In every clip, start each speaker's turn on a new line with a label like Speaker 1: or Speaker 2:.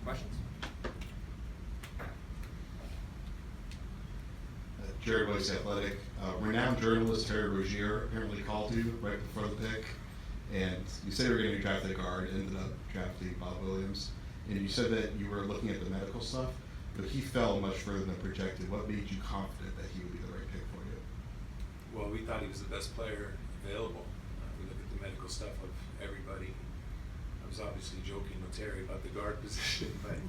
Speaker 1: Questions?
Speaker 2: Jared Weiss, Athletic. Renowned journalist Terry Rozier apparently called you right before the pick, and you said you were going to draft a guard, ended up drafting Bob Williams, and you said that you were looking at the medical stuff, but he fell much further than projected. What made you confident that he would be the right pick for you?
Speaker 3: Well, we thought he was the best player available. We look at the medical stuff of everybody. I was obviously joking with Terry about the guard position, but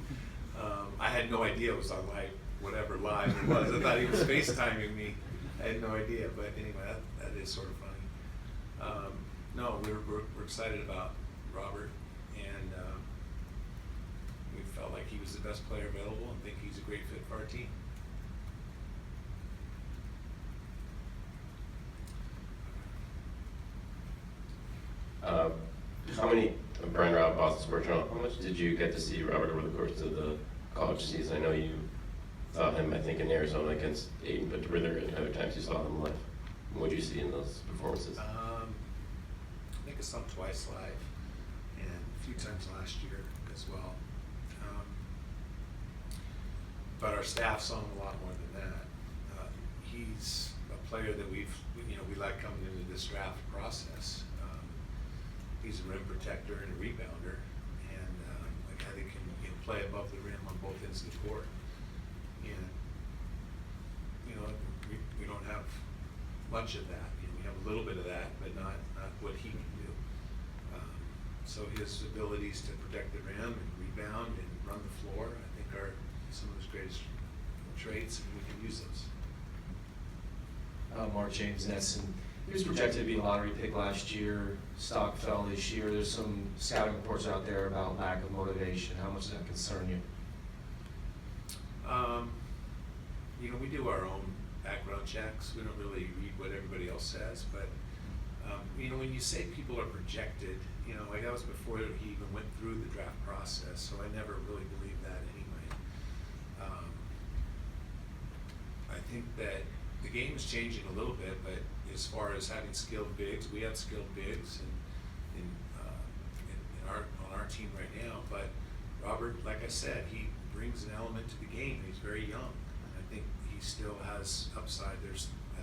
Speaker 3: I had no idea it was on whatever live it was. I thought he was FaceTiming me. I had no idea, but anyway, that is sort of funny. No, we're excited about Robert, and we felt like he was the best player available and think he's a great fit for our team.
Speaker 4: How many, Brian Robb, Boston Sports Journal, how much did you get to see Robert over the course of the college season? I know you saw him, I think, in Arizona against Aiden, but were there any other times you saw him live? What did you see in those performances?
Speaker 3: I think I saw him twice live, and a few times last year as well. But our staff saw him a lot more than that. He's a player that we like coming into this draft process. He's a rim protector and a rebounder, and a guy that can play above the rim on both ends of the court. And we don't have much of that. We have a little bit of that, but not what he can do. So his abilities to protect the rim and rebound and run the floor, I think, are some of his greatest traits, and we can use those.
Speaker 5: Mark James Nesson. He was projected to be a lottery pick last year. Stock fell this year. There's some scouting reports out there about lack of motivation. How much does that concern you?
Speaker 3: We do our own background checks. We don't really read what everybody else says, but when you say people are projected, that was before he even went through the draft process, so I never really believed that anyway. I think that the game is changing a little bit, but as far as having skilled bigs, we have skilled bigs on our team right now. But Robert, like I said, he brings an element to the game. He's very young, and I think he still has upside. I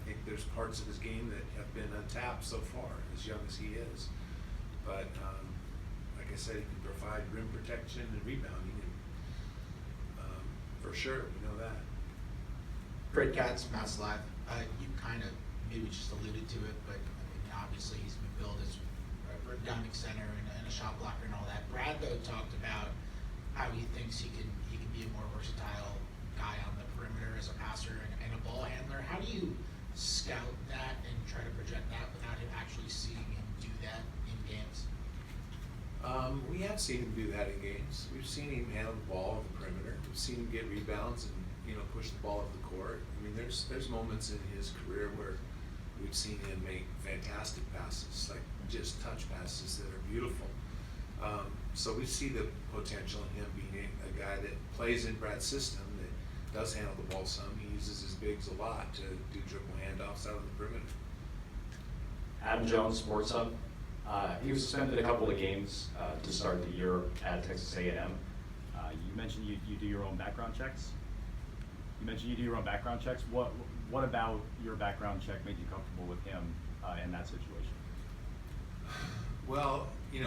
Speaker 3: think there's parts of his game that have been untapped so far, as young as he is. But like I said, he can provide rim protection and rebounding, and for sure, we know that.
Speaker 1: Fred Katz, MassLive. You kind of maybe just alluded to it, but obviously he's been billed as a rebounding center and a shot blocker and all that. Brad though talked about how he thinks he can be a more versatile guy on the perimeter as a passer and a ball handler. How do you scout that and try to project that without him actually seeing him do that in games?
Speaker 3: We have seen him do that in games. We've seen him handle the ball on the perimeter. We've seen him get rebounds and push the ball up the court. There's moments in his career where we've seen him make fantastic passes, like just touch passes that are beautiful. So we see the potential in him being a guy that plays in Brad's system, that does handle the ball some. He uses his bigs a lot to do dribble handoffs out of the perimeter.
Speaker 6: Adam Jones, Sports Hub. He was suspended a couple of games to start the year at Texas A&M. You mentioned you do your own background checks. What about your background check made you comfortable with him in that situation?
Speaker 3: Well, you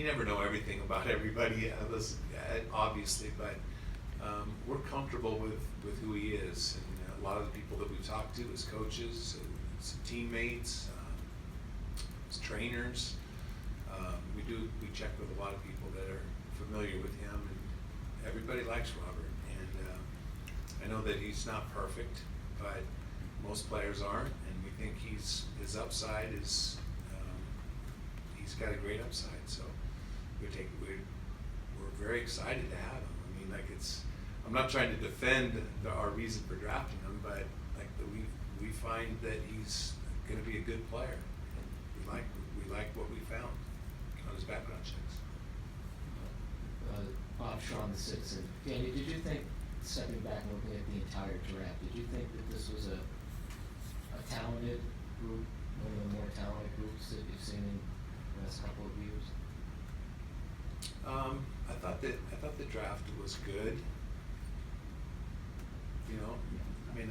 Speaker 3: never know everything about everybody, obviously, but we're comfortable with who he is, and a lot of the people that we talk to as coaches, as teammates, as trainers, we check with a lot of people that are familiar with him, and everybody likes Robert. I know that he's not perfect, but most players aren't, and we think his upside is he's got a great upside. So we're very excited to have him. I'm not trying to defend our reason for drafting him, but we find that he's going to be a good player. And we like what we found on his background checks.
Speaker 7: Bob Shaw, The Citizen. Danny, did you think, stepping back and looking at the entire draft, did you think that this was a talented group, one of the more talented groups that you've seen in the last couple of years?
Speaker 3: I thought the draft was good. You know, I mean,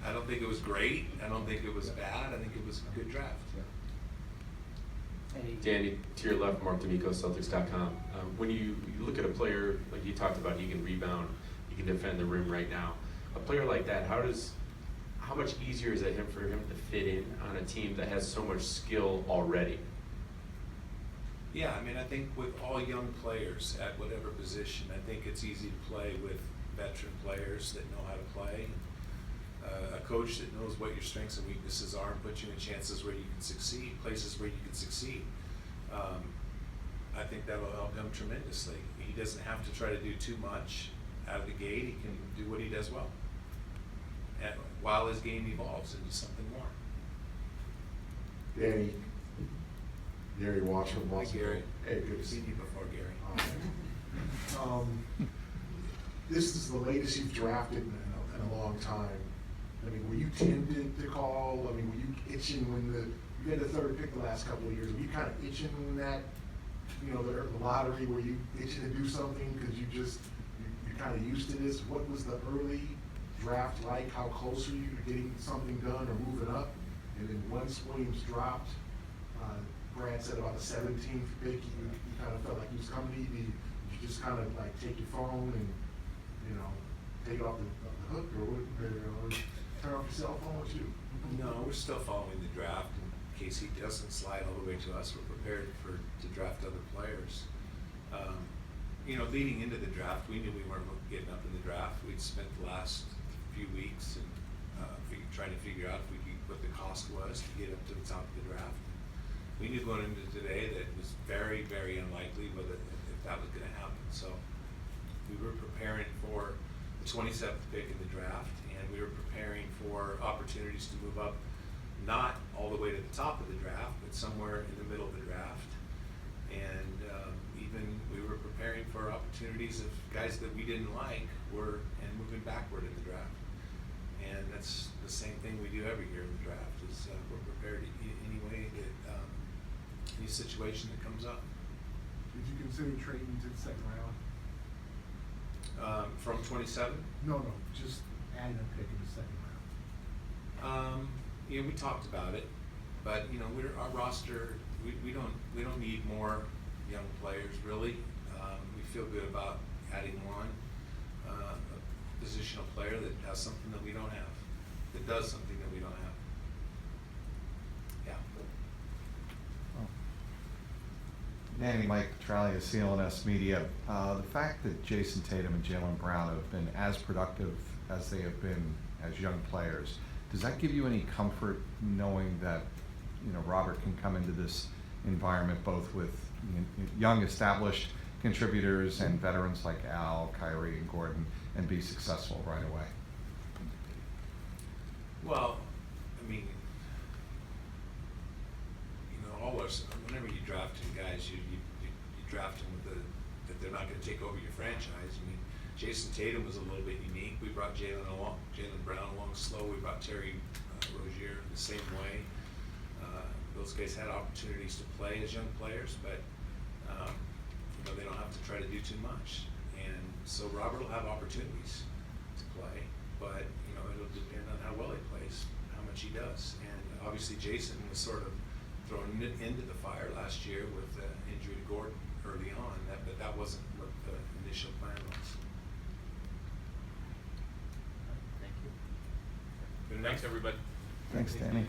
Speaker 3: I don't think it was great. I don't think it was bad. I think it was a good draft.
Speaker 4: Danny, to your left, Mark D'Amico, Celtics.com. When you look at a player, like you talked about, he can rebound, he can defend the rim right now. A player like that, how much easier is it for him to fit in on a team that has so much skill already?
Speaker 3: Yeah, I mean, I think with all young players at whatever position, I think it's easy to play with veteran players that know how to play. A coach that knows what your strengths and weaknesses are and puts you in chances where you can succeed, places where you can succeed. I think that'll help him tremendously. He doesn't have to try to do too much out of the gate. He can do what he does well, and while his game evolves into something more.
Speaker 8: Danny, Gary Walsh from
Speaker 3: Hi,
Speaker 8: Boston.
Speaker 3: Gary.
Speaker 8: Hey, good to
Speaker 3: I've
Speaker 8: see
Speaker 3: seen you before, Gary.
Speaker 8: This is the latest you've drafted in a long time. I mean, were you tempted to call? I mean, were you itching when you had the third pick the last couple of years? Were you kind of itching when that, you know, the lottery, were you itching to do something because you're kind of used to this? What was the early draft like? How close were you to getting something done or moving up? And then once Williams dropped, Brad said about the 17th pick, you kind of felt like he was coming to you. Did you just kind of like take your phone and, you know, take it off the hook, or turn off your cell phone? What you?
Speaker 3: No, we're still following the draft in case he doesn't slide all the way to us. We're prepared to draft other players. You know, leading into the draft, we knew we weren't getting up in the draft. We'd spent the last few weeks and trying to figure out what the cost was to get up to the top of the draft. We knew going into today that it was very, very unlikely if that was going to happen. So we were preparing for the 27th pick in the draft, and we were preparing for opportunities to move up, not all the way to the top of the draft, but somewhere in the middle of the draft. And even we were preparing for opportunities of guys that we didn't like and moving backward in the draft. And that's the same thing we do every year in the draft, is we're prepared any way that any situation that comes up.
Speaker 9: Did you consider trading to the second round?
Speaker 3: From 27?
Speaker 9: No, just adding a pick in the second round.
Speaker 3: You know, we talked about it, but you know, our roster. We don't need more young players really. We feel good about adding one a positional player that has something that we don't have, that does something that we don't have. Yeah.
Speaker 10: Danny, Mike Trallia, CLNS Media. The fact that Jason Tatum and Jaylen Brown have been as productive as they have been as young players, does that give you any comfort knowing that, you know, Robert can come into this environment both with young established contributors and veterans like Al, Kyrie, and Gordon, and be successful right away?
Speaker 3: Well, I mean, you know, whenever you draft two guys, you draft them with that they're not going to take over your franchise. I mean, Jason Tatum was a little bit unique. We brought Jaylen Brown along slow. We brought Terry Rozier the same way. Those guys had opportunities to play as young players, but you know, they don't have to try to do too much. And so Robert will have opportunities to play, but you know, it'll depend on how well he plays, how much he does. And obviously Jason was sort of thrown into the fire last year with the injury to Gordon early on, but that wasn't what the initial plan was.
Speaker 11: Thank you.
Speaker 3: Good enough?
Speaker 11: Thanks, everybody.
Speaker 10: Thanks, Danny.